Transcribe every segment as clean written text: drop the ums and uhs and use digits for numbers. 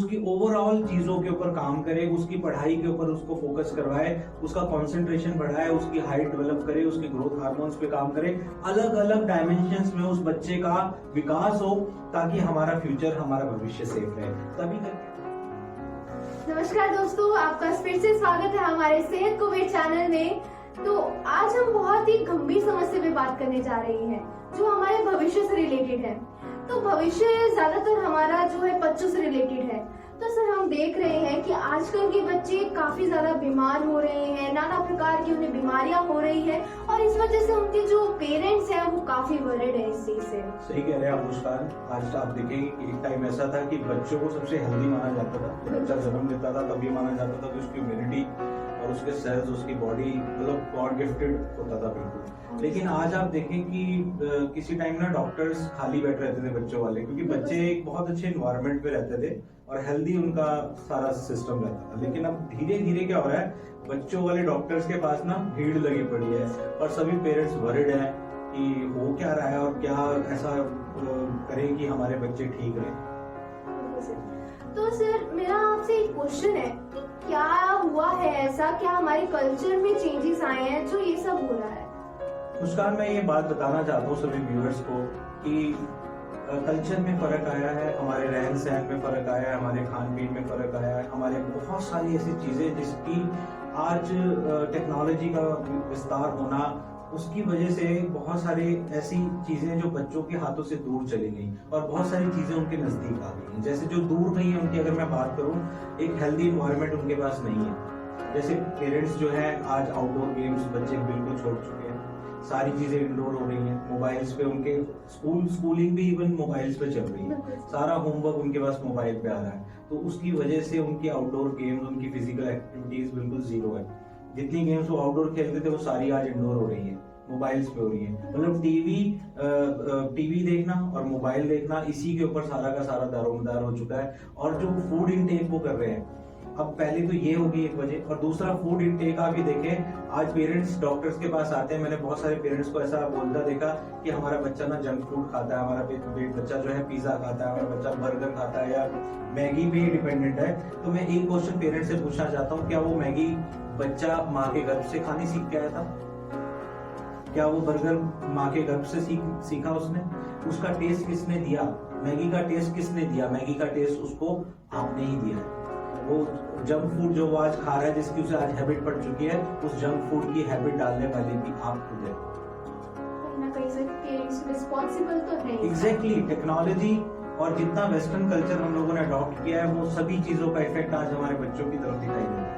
उसकी ओवरऑल चीजों के ऊपर काम करे, उसकी पढ़ाई के ऊपर उसको फोकस करवाए, उसका कंसंट्रेशन बढ़ाए, उसकी हाइट डेवलप करे, उसके ग्रोथ हार्मोन्स पे काम करे, अलग अलग डायमेंशंस में उस बच्चे का विकास हो, ताकि हमारा फ्यूचर, हमारा भविष्य सेफ रहे। तभी नमस्कार दोस्तों, आपका फिर से स्वागत है हमारे सेहत को वेट चैनल में। तो आज हम बहुत ही गंभीर समस्या पे बात करने जा रही हैं, जो हमारे भविष्य से रिलेटेड है। तो भविष्य ज्यादातर हमारा जो है बच्चों से रिलेटेड है। तो सर, हम देख रहे हैं कि आजकल के बच्चे काफी ज्यादा बीमार हो रहे हैं, नाना प्रकार की उन्हें बीमारियां हो रही है, और इस वजह से उनके जो पेरेंट्स हैं वो काफी वरीड है इस चीज से। सही कह रहे हैं आप मुस्कान। आज आप देखेंगे कि एक टाइम ऐसा था कि बच्चों को सबसे हेल्दी माना जाता था। बच्चा जन्म लेता था तब ये माना जाता था कि उसकी इम्यूनिटी और उसके सेल्स, उसकी बॉडी मतलब गॉड गिफ्टेड होता था बिल्कुल। लेकिन आज आप देखें कि किसी टाइम ना डॉक्टर्स खाली बैठ रहते थे बच्चों वाले, क्योंकि बच्चे एक बहुत अच्छे इन्वायरमेंट में रहते थे और हेल्दी उनका सारा सिस्टम रहता था। लेकिन अब धीरे धीरे क्या हो रहा है, बच्चों वाले डॉक्टर्स के पास ना भीड़ लगी पड़ी है और सभी पेरेंट्स वरिड हैं कि हो क्या रहा है और क्या ऐसा करें कि हमारे बच्चे ठीक रहे। तो सर, मेरा आपसे एक क्वेश्चन है कि क्या हुआ है ऐसा, क्या हमारे कल्चर में चेंजेस आए हैं जो ये सब हो रहा है? मुस्कान, मैं ये बात बताना चाहता हूँ सभी व्यूअर्स को कि कल्चर में फर्क आया है, हमारे रहन सहन में फर्क आया है, हमारे खान पीन में फर्क आया है, हमारे बहुत सारी ऐसी चीजें जिसकी आज टेक्नोलॉजी का विस्तार होना, उसकी वजह से बहुत सारी ऐसी चीजें जो बच्चों के हाथों से दूर चली गई और बहुत सारी चीजें उनके नजदीक आ गई। जैसे जो दूर नहीं है उनकी अगर मैं बात करूं, एक हेल्दी इन्वायरमेंट उनके पास नहीं है। जैसे पेरेंट्स जो है आज आउटडोर गेम्स बच्चे बिल्कुल छोड़ चुके हैं, सारी चीजें इंडोर हो रही हैं, मोबाइल्स पे उनके स्कूलिंग भी इवन मोबाइल्स पे चल रही है, सारा होमवर्क उनके पास मोबाइल पे आ रहा है। तो उसकी वजह से उनकी आउटडोर गेम्स, उनकी फिजिकल एक्टिविटीज बिल्कुल जीरो है। जितनी गेम्स वो आउटडोर खेलते थे वो सारी आज इंडोर हो रही है, मोबाइल्स पे हो रही है। मतलब टीवी देखना और मोबाइल देखना, इसी के ऊपर सारा का सारा दारोमदार हो चुका है। और जो फूड इनटेक वो कर रहे हैं, अब पहले तो ये होगी एक वजह, और दूसरा फूड इनटेक आप भी देखें, आज पेरेंट्स डॉक्टर्स के पास आते हैं। मैंने बहुत सारे पेरेंट्स को ऐसा बोलता देखा कि हमारा बच्चा ना जंक फूड खाता है, हमारा बच्चा जो है पिज्जा खाता है, हमारा बच्चा बर्गर खाता है या मैगी पे डिपेंडेंट है। तो मैं एक क्वेश्चन पेरेंट्स से पूछना चाहता हूँ, क्या वो मैगी बच्चा माँ के गर्भ से खाने सीख के आया था? क्या वो बर्गर माँ के गर्भ से सीखा उसने? उसका टेस्ट किसने दिया? मैगी का टेस्ट किसने दिया? मैगी का टेस्ट उसको आपने ही दिया है। वो जंक फूड जो वो आज खा रहा है, जिसकी उसे आज हैबिट पड़ चुकी है, उस जंक फूड की हैबिट डालने वाले भी आप खुद है। कहीं ना कहीं से पेरेंट्स रिस्पॉन्सिबल तो है। एग्जैक्टली, टेक्नोलॉजी और जितना वेस्टर्न कल्चर हम लोगों ने अडॉप्ट किया है, वो सभी चीजों का इफेक्ट आज हमारे बच्चों की तरफ दिखाई दे रहा है।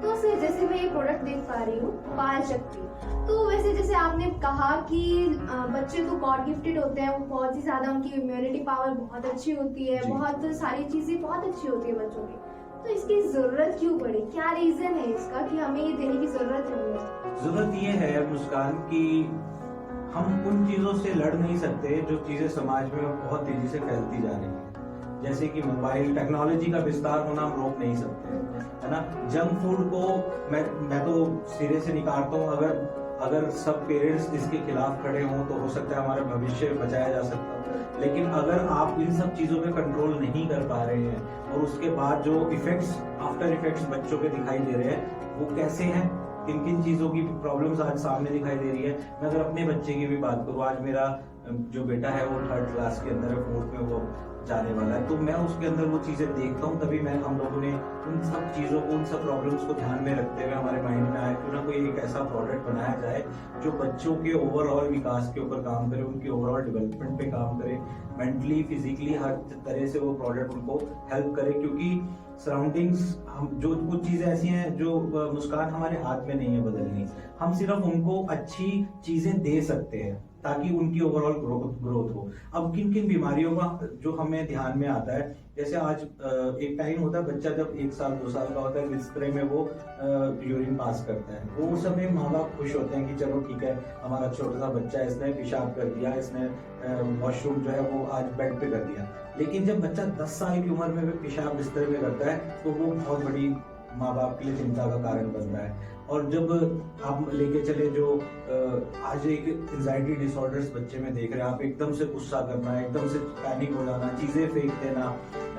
तो सर, जैसे मैं ये प्रोडक्ट देख पा रही हूँ बाल शक्ति, तो वैसे जैसे आपने कहा कि बच्चे तो गॉड गिफ्टेड होते हैं, वो बहुत ही ज्यादा, उनकी इम्यूनिटी पावर बहुत अच्छी होती है, बहुत सारी चीजें बहुत अच्छी होती है बच्चों की। तो इसकी जरूरत क्यों पड़ी? क्या रीजन है इसका कि हमें ये देने की जरूरत है? जरूरत ये है मुस्कान कि हम उन चीजों से लड़ नहीं सकते जो चीजें समाज में बहुत तेजी से फैलती जा रही है। जैसे कि मोबाइल टेक्नोलॉजी का विस्तार होना हम रोक नहीं सकते, है ना। जंक फूड को मैं तो सिरे से निकालता हूँ। अगर सब पेरेंट्स इसके खिलाफ खड़े हों तो हो सकता है हमारा भविष्य बचाया जा सकता है। लेकिन अगर आप इन सब चीजों पे कंट्रोल नहीं कर पा रहे हैं और उसके बाद जो इफेक्ट्स, आफ्टर इफेक्ट्स बच्चों के दिखाई दे रहे हैं, वो कैसे हैं, किन किन चीजों की प्रॉब्लम्स आज सामने दिखाई दे रही है। मैं अगर अपने बच्चे की भी बात करूँ, आज मेरा जो बेटा है वो 3rd क्लास के अंदर है, 4th में वो जाने वाला है, तो मैं उसके अंदर वो चीजें देखता हूँ, तभी हम लोगों ने उन सब चीजों को, उन सब प्रॉब्लम्स को ध्यान में रखते हुए हमारे माइंड में आया क्यों ना कोई एक ऐसा प्रोडक्ट बनाया जाए जो बच्चों के ओवरऑल विकास के ऊपर काम करे, उनकी ओवरऑल डेवलपमेंट पे काम करे, मेंटली, फिजिकली, हर तरह से वो प्रोडक्ट उनको हेल्प करे। क्योंकि सराउंडिंग्स, हम जो कुछ चीजें ऐसी हैं जो मुस्कान हमारे हाथ में नहीं है बदलनी, हम सिर्फ उनको अच्छी चीजें दे सकते हैं ताकि उनकी ओवरऑल ग्रोथ हो। अब किन किन बीमारियों का जो हमें ध्यान में आता है, जैसे आज एक टाइम होता है, बच्चा जब 1 साल 2 साल का होता है, बिस्तरे में वो यूरिन पास करता है, वो उस समय माँ बाप खुश होते हैं कि चलो ठीक है, हमारा छोटा सा बच्चा है, इसने पेशाब कर दिया, इसने वॉशरूम जो है वो आज बेड पे कर दिया। लेकिन जब बच्चा 10 साल की उम्र में पेशाब बिस्तर में करता है तो वो बहुत बड़ी माँ बाप के लिए चिंता का कारण बन रहा है। और जब आप लेके चले जो आज एक एंजाइटी डिसऑर्डर्स बच्चे में देख रहे हैं, आप एकदम से गुस्सा करना, एकदम से पैनिक हो जाना, चीजें फेंक देना,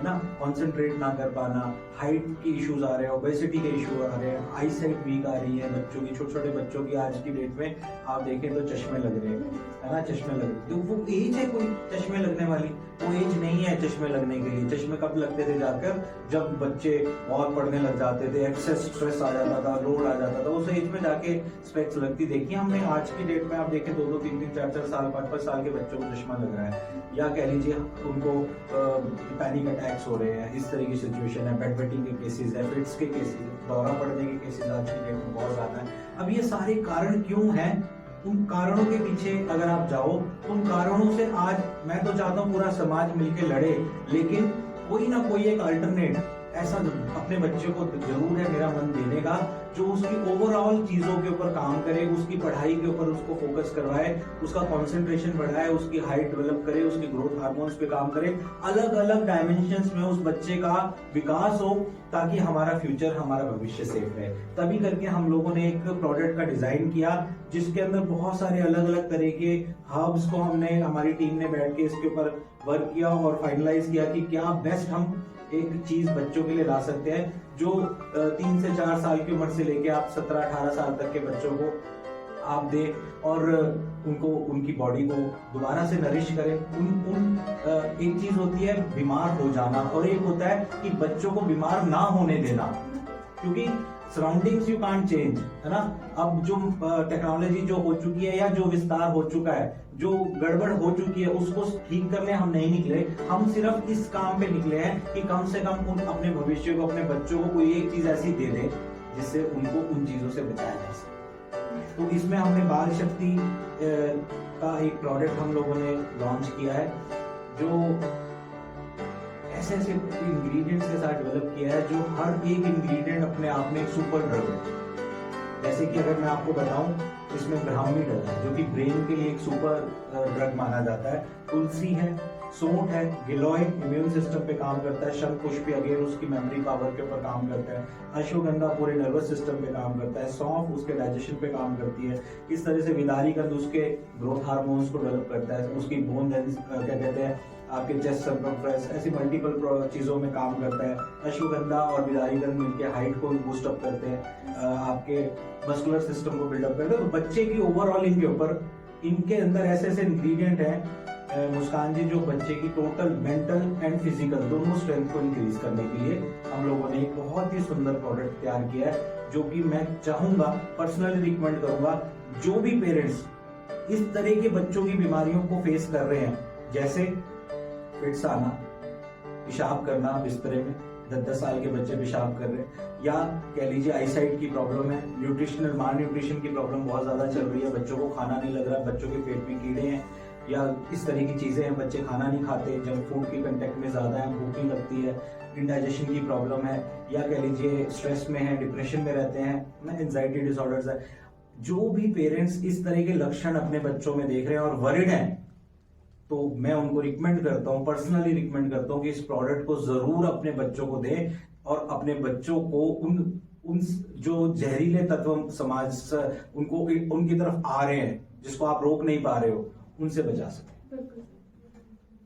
है ना, कॉन्सेंट्रेट ना कर पाना, हाइट के इश्यूज आ रहे हैं, ओबेसिटी के इशू आ रहे हैं, आई साइट वीक आ रही है बच्चों की, छोटे छोटे बच्चों की आज की डेट में आप देखें तो चश्मे लग रहे हैं, है ना, चश्मे लग रहे हैं। तो वो एज है कोई चश्मे लगने वाली? वो एज नहीं है चश्मे लगने के लिए। चश्मे कब लगते थे जाकर? जब बच्चे बहुत पढ़ने लग जाते थे, एक्सेस स्ट्रेस आ जाता था, लोड आ जाता था, उस एज में जाके स्पेक्स लगती। देखिए हमने आज की डेट में आप देखें 2-2, 3-3, 4-4 साल, 5-5 साल के बच्चों को चश्मा लग रहा है, या कह लीजिए उनको पैनिक अटैक्स हो रहे हैं, इस तरह की सिचुएशन है, बेड वेटिंग के केसेस है, फिट्स के केसेस है, दौरा पड़ने के केसेस आज की डेट में बहुत ज्यादा है। अब ये सारे कारण क्यों हैं? उन कारणों के पीछे अगर आप जाओ, उन कारणों से आज मैं तो चाहता हूँ पूरा समाज मिलके लड़े, लेकिन कोई ना कोई एक अल्टरनेट ऐसा अपने बच्चे को जरूर है मेरा मन देने का, जो उसकी ओवरऑल चीजों के ऊपर काम करे, उसकी पढ़ाई के ऊपर उसको फोकस करवाए, उसका कंसंट्रेशन बढ़ाए, उसकी हाइट डेवलप करे, उसके ग्रोथ हार्मोन्स पे काम करे, अलग अलग डायमेंशंस में उस बच्चे का विकास हो, ताकि हमारा फ्यूचर, हमारा भविष्य सेफ रहे। तभी करके हम लोगों ने एक प्रोडक्ट का डिजाइन किया, जिसके अंदर बहुत सारे अलग अलग तरह के हर्ब्स को हमने, हमारी टीम ने बैठ के इसके ऊपर वर्क किया और फाइनलाइज किया कि क्या बेस्ट हम एक चीज बच्चों के लिए ला सकते हैं, जो 3 से 4 साल की उम्र से लेके आप 17-18 साल तक के बच्चों को आप दे, और उनको, उनकी बॉडी को दोबारा से नरिश करें। एक चीज होती है बीमार हो जाना, और एक होता है कि बच्चों को बीमार ना होने देना, क्योंकि सराउंडिंग्स यू कांट चेंज, है ना। अब जो टेक्नोलॉजी जो हो चुकी है, या जो विस्तार हो चुका है, जो गड़बड़ हो चुकी है, उसको ठीक करने हम नहीं निकले। हम सिर्फ इस काम पे निकले हैं कि कम से कम उन अपने भविष्य को, अपने बच्चों को कोई एक चीज ऐसी दे दें जिससे उनको उन चीजों से बचाया जा सके। तो इसमें हमने बाल शक्ति का एक प्रोडक्ट हम लोगों ने लॉन्च किया है, जो ऐसे ऐसे इंग्रेडिएंट्स के साथ डेवलप किया है, जो हर एक इंग्रेडिएंट अपने आप में एक सुपर ड्रग है। जैसे कि अगर मैं आपको बताऊं, इसमें ब्राह्मी डल है, जो कि ब्रेन के लिए एक सुपर ड्रग माना जाता है। तुलसी है, सौंठ है, गिलोय इम्यून सिस्टम पे काम करता है, शंखपुष्पी अगेन उसकी मेमोरी पावर के ऊपर काम करता है, अश्वगंधा पूरे नर्वस सिस्टम पे काम करता है, सौंफ उसके डाइजेशन पे काम करती है, इस तरह से विदारी कंद उसके ग्रोथ हार्मोन्स को डेवलप करता है, उसकी बोन क्या कहते हैं आपके चेस्ट सर्कमफ्रेंस, ऐसी मल्टीपल चीजों में काम करता है। अश्वगंधा और विदारी कंद मिलकर हाइट को बूस्ट अप करते हैं, आपके मस्कुलर सिस्टम को बिल्डअप करते हैं। तो बच्चे की ओवरऑल इनके ऊपर, इनके अंदर ऐसे ऐसे इंग्रेडिएंट हैं मुस्कान जी, जो बच्चे की टोटल मेंटल एंड फिजिकल दोनों स्ट्रेंथ को इंक्रीज करने के लिए हम लोगों ने एक बहुत ही सुंदर प्रोडक्ट तैयार किया है, जो कि मैं चाहूंगा, पर्सनली रिकमेंड करूंगा, जो भी पेरेंट्स इस तरह के बच्चों की बीमारियों को फेस कर रहे हैं, जैसे फिट्स आना, पेशाब करना बिस्तरे में, 10-10 साल के बच्चे पेशाब कर रहे हैं, या कह लीजिए आई साइट की प्रॉब्लम है, न्यूट्रिशनल माल न्यूट्रिशन की प्रॉब्लम बहुत ज्यादा चल रही है, बच्चों को खाना नहीं लग रहा, बच्चों के पेट में कीड़े हैं, या इस तरह की चीजें हैं, बच्चे खाना नहीं खाते, जंक फूड के कंटेक्ट में ज्यादा है, भूख नहीं लगती है, इंडाइजेशन की प्रॉब्लम है, या कह लीजिए स्ट्रेस में है, डिप्रेशन में रहते हैं ना, एंजाइटी डिसऑर्डर्स है। जो भी पेरेंट्स इस तरह के लक्षण अपने बच्चों में देख रहे हैं और वरिड हैं, तो मैं उनको रिकमेंड करता हूं, पर्सनली रिकमेंड करता हूं कि इस प्रोडक्ट को जरूर अपने बच्चों को दें, और अपने बच्चों को उन जो जहरीले तत्व समाज उनको उनकी तरफ आ रहे हैं, जिसको आप रोक नहीं पा रहे हो, उनसे बचा सकते।